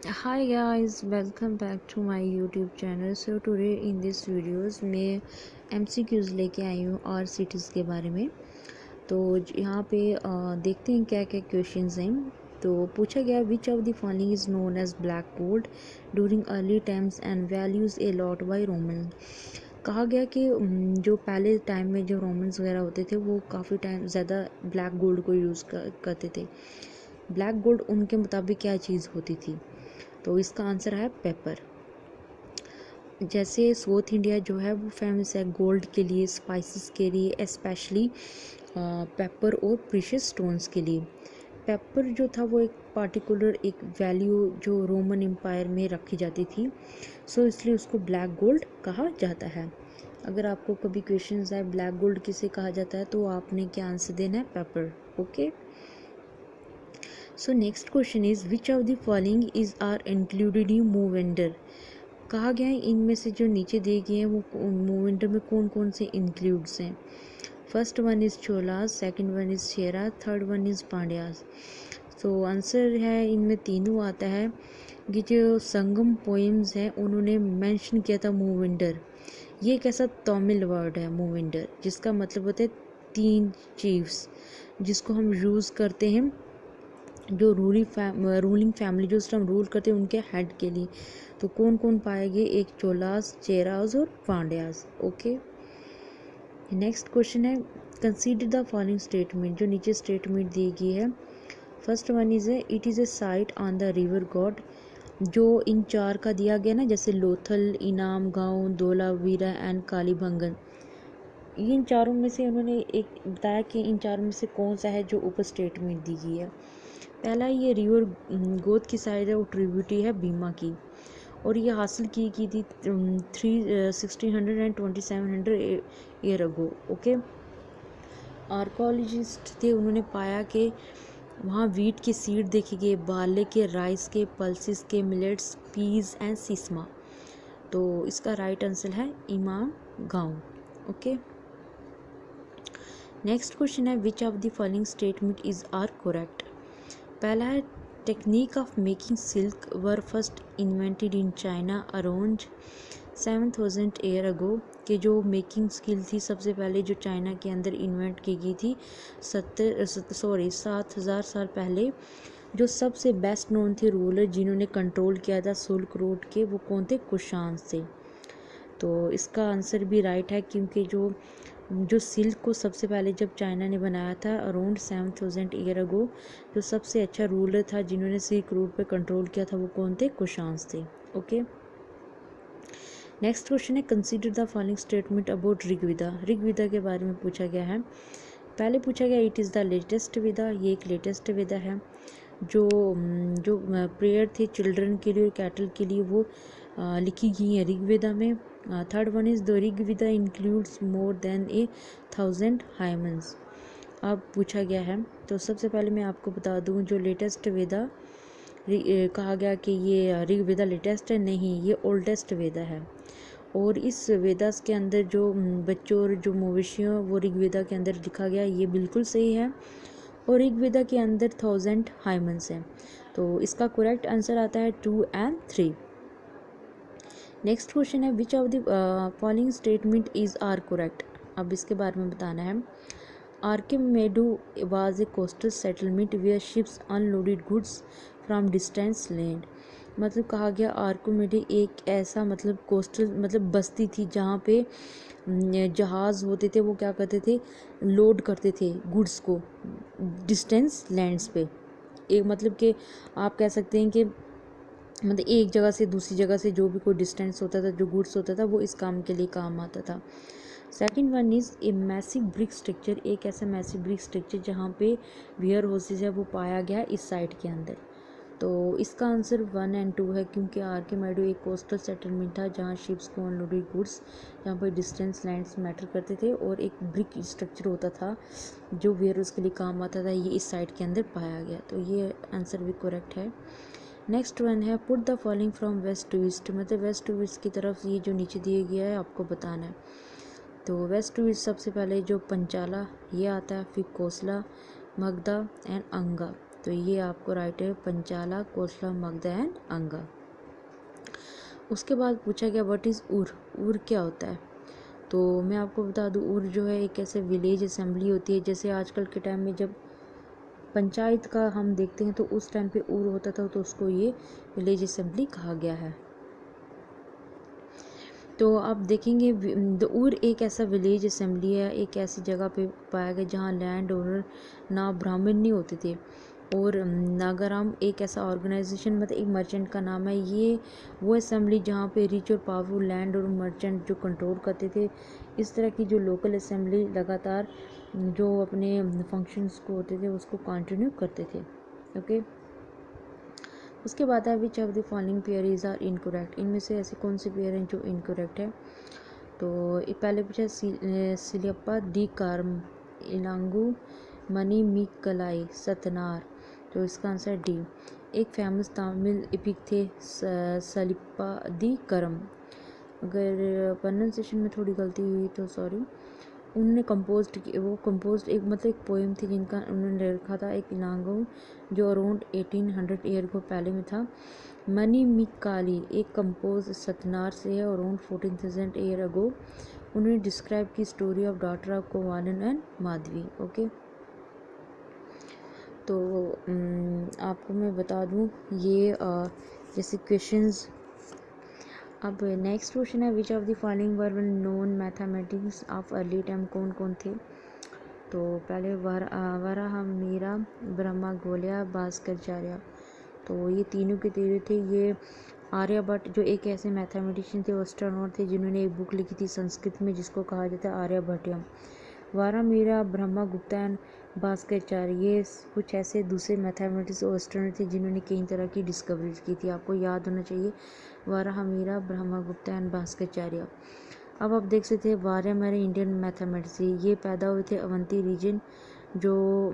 Hi guys, welcome back to my YouTube channel. So today in this videos मैं MCQs लेके आई हूँ और cities के बारे में। तो यहाँ पे देखते हैं क्या क्या क्वेश्चंस हैं। तो पूछा गया which of the following is known as black gold during early times and values a lot by Roman. कहा गया कि जो पहले टाइम में जो रोमन्स वगैरह होते थे वो काफ़ी टाइम ज़्यादा ब्लैक गोल्ड को यूज़ करते थे। ब्लैक गोल्ड उनके मुताबिक क्या चीज़ होती थी? तो इसका आंसर है पेपर। जैसे साउथ इंडिया जो है वो फेमस है गोल्ड के लिए, स्पाइसेस के लिए, स्पेशली पेपर और प्रीशियस स्टोन्स के लिए। पेपर जो था वो एक पार्टिकुलर एक वैल्यू जो रोमन एम्पायर में रखी जाती थी, सो इसलिए उसको ब्लैक गोल्ड कहा जाता है। अगर आपको कभी क्वेश्चंस है ब्लैक गोल्ड किसे कहा जाता है तो आपने क्या आंसर देना है? Paper. Okay. So next question is which of the following is are included in Moovendar. कहा गया है इनमें से जो नीचे दिए गए हैं वो मूवेंडर में कौन कौन से इंक्लूड्स हैं। First one is Cholas, second one is Chera, third one is Pandyas. तो आंसर है इनमें तीनों आता है कि जो संगम पोएम्स हैं उन्होंने मेंशन किया था मूवेंडर। ये एक ऐसा तमिल वर्ड है मूवेंडर जिसका मतलब होता है तीन चीफ्स, जिसको हम यूज़ करते हैं जो रूलिंग फैमिली जो उस टाइम रूल करते हैं उनके हेड के लिए। तो कौन कौन पाएंगे? एक चोलास, चेरास और पांड्यास। ओके। नेक्स्ट क्वेश्चन है कंसीडर द फॉलोइंग स्टेटमेंट। जो नीचे स्टेटमेंट दी गई है, फर्स्ट वन इज है it is a site on the river God. जो इन चार का दिया गया ना, जैसे लोथल, इनाम गांव, धोलावीरा एंड कालीबंगन, इन चारों में से उन्होंने एक बताया कि इन चारों में से कौन सा है जो ऊपर स्टेटमेंट दी गई है। पहला ये रिवर गोद की साइड है वो ट्रिब्यूटी है बीमा की, और ये हासिल की थी 1600 and 2700 year ago. Okay. Archaeologist थे, उन्होंने पाया कि वहाँ वीट के सीड देखे गए, बार्ले के, राइस के, पल्सिस के, मिलेट्स, पीज एंड सिस्मा। तो इसका राइट आंसर है इमाम गांव। ओके। नेक्स्ट क्वेश्चन है which of the following statement is are correct. पहला है technique of making silk were first invented in China around 7000 year ago. कि जो मेकिंग स्किल थी सबसे पहले जो चाइना के अंदर इन्वेंट की गई थी 7000 साल पहले। जो सबसे बेस्ट नोन थे रूलर जिन्होंने कंट्रोल किया था सिल्क रोड के, वो कौन थे? कुशान थे। तो इसका आंसर भी राइट है, क्योंकि जो सिल्क को सबसे पहले जब चाइना ने बनाया था अराउंड 7000 ईयर अगो, जो सबसे अच्छा रूलर था जिन्होंने सिल्क रूट पे कंट्रोल किया था वो कौन थे? कुशांस थे। ओके। नेक्स्ट क्वेश्चन है consider the following statement about Rigveda. Rigveda के बारे में पूछा गया है। पहले पूछा गया इट इज़ द लेटेस्ट वेदा। ये एक लेटेस्ट वेदा है। जो जो प्रेयर थे चिल्ड्रन के लिए और कैटल के लिए वो लिखी गई है ऋग्वेदा में। Third one is the Rigveda includes more than 1000 हाइमन्स। अब पूछा गया है, तो सबसे पहले मैं आपको बता दूं जो लेटेस्ट वेदा कहा गया कि ये ऋग्वेदा लेटेस्ट है, नहीं, ये ओल्डेस्ट वेदा है। और इस वेदास के अंदर जो बच्चों और जो मवेशियों वो ऋग्वेदा के अंदर लिखा गया ये बिल्कुल सही है। और ऋग्वेदा के अंदर 1000 हाइमन्स हैं। तो इसका करेक्ट आंसर आता है 2 एंड 3। नेक्स्ट क्वेश्चन है which of the following statement is are correct. अब इसके बारे में बताना है। Arikamedu was a coastal settlement where ships unloaded goods from distance land. मतलब कहा गया आर्किमेडो एक ऐसा मतलब कोस्टल मतलब बस्ती थी जहाँ पे जहाज़ होते थे, वो क्या करते थे? लोड करते थे गुड्स को डिस्टेंस लैंड्स पे। एक मतलब कि आप कह सकते हैं कि मतलब एक जगह से दूसरी जगह से जो भी कोई डिस्टेंस होता था, जो गुड्स होता था, वो इस काम के लिए काम आता था। Second one is a massive brick structure. एक ऐसा मैसिव ब्रिक स्ट्रक्चर जहाँ पे वेयर हाउसेज है वो पाया गया इस साइट के अंदर। तो इसका आंसर 1 एंड 2 है, क्योंकि आर्किमेडो एक कोस्टल सेटलमेंट था जहाँ शिप्स को अनलोडेड गुड्स जहाँ पर डिस्टेंस लैंड्स मैटर करते थे, और एक ब्रिक स्ट्रक्चर होता था जो वेयर हाउस के लिए काम आता था, ये इस साइट के अंदर पाया गया। तो ये आंसर भी करेक्ट है। नेक्स्ट वन है put the following from west to east. मतलब वेस्ट टू ईस्ट की तरफ ये जो नीचे दिया गया है आपको बताना है। तो वेस्ट टू ईस्ट सबसे पहले जो पंचाला ये आता है, फिर कोसला, मगधा एंड अंगा। तो ये आपको राइट है, पंचाला, कोसला, मगधा एंड अंगा। उसके बाद पूछा गया व्हाट इज़ उर, उर क्या होता है। तो मैं आपको बता दूँ, उर जो है एक ऐसे विलेज असेंबली होती है, जैसे आजकल के टाइम में जब पंचायत का हम देखते हैं तो उस टाइम पे उर होता था, तो उसको ये विलेज असेंबली कहा गया है। तो आप देखेंगे उर एक ऐसा विलेज असेंबली है, एक ऐसी जगह पे पाया गया जहाँ लैंड ओनर ना ब्राह्मण नहीं होते थे, और नागाराम एक ऐसा ऑर्गेनाइजेशन, मतलब एक मर्चेंट का नाम है। ये वो असेंबली जहाँ पे रिच और पावरफुल लैंड और मर्चेंट जो कंट्रोल करते थे। इस तरह की जो लोकल असेंबली लगातार जो अपने फंक्शंस को होते थे उसको कंटिन्यू करते थे। ओके, उसके बाद है which of the following pairs are incorrect, इनमें से ऐसे कौन से पेयर हैं जो इनकरेक्ट है। तो पहले पूछा सिलियप्पा डी कार्म, इलांगू, मनी मिकलाई, सतनार। तो इसका आंसर डी। एक फेमस तमिल एपिक थे सलिप्पा दी करम। अगर प्रोनाउंसिएशन में थोड़ी गलती हुई तो सॉरी। उन्होंने कंपोज एक मतलब एक पोएम थी जिनका उन्होंने लिखा था एक इलांगो, जो अराउंड 1800 ईयर को पहले में था। मनी मिकाली एक कंपोज सतनार से है, अराउंड 14,000 ईयर अगो। उन्होंने डिस्क्राइब की story of daughter of Kovalan and Madhavi. Okay, तो आपको मैं बता दूं ये जैसे क्वेश्चंस। अब नेक्स्ट क्वेश्चन है which of the following were known mathematics of early time, कौन कौन थे। तो पहले वराह, मीरा, ब्रह्मागोल्या, भास्कराचार्य। तो ये तीनों के तीनों थे। ये आर्यभट्ट जो एक ऐसे मैथमेटिशियन थे, एस्ट्रोनॉट थे, जिन्होंने एक बुक लिखी थी संस्कृत में जिसको कहा जाता है आर्यभट्टियम। वारा, मीरा, ब्रह्मगुप्ता एंड भास्कराचार्य ये कुछ ऐसे दूसरे मैथमेटिक्स और एस्ट्रोनॉट थे जिन्होंने कई तरह की डिस्कवरीज की थी। आपको याद होना चाहिए, वारा, मीरा, ब्रह्मगुप्ता एंड भास्कराचार्य। अब आप देख सकते हैं वारा हमारे इंडियन मैथमेटिक्स, ये पैदा हुए थे अवंती रीजन, जो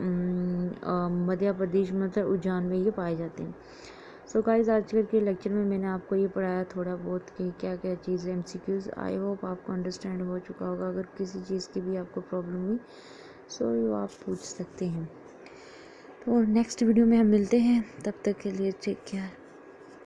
मध्य प्रदेश मतलब उज्जैन में ये पाए जाते हैं। सो गाइस, आजकल के लेक्चर में मैंने आपको ये पढ़ाया थोड़ा बहुत कि क्या क्या चीज़ MCQs। आई होप आपको अंडरस्टैंड हो चुका होगा। अगर किसी चीज़ की भी आपको प्रॉब्लम हुई सो ये आप पूछ सकते हैं। तो नेक्स्ट वीडियो में हम मिलते हैं, तब तक के लिए टेक केयर।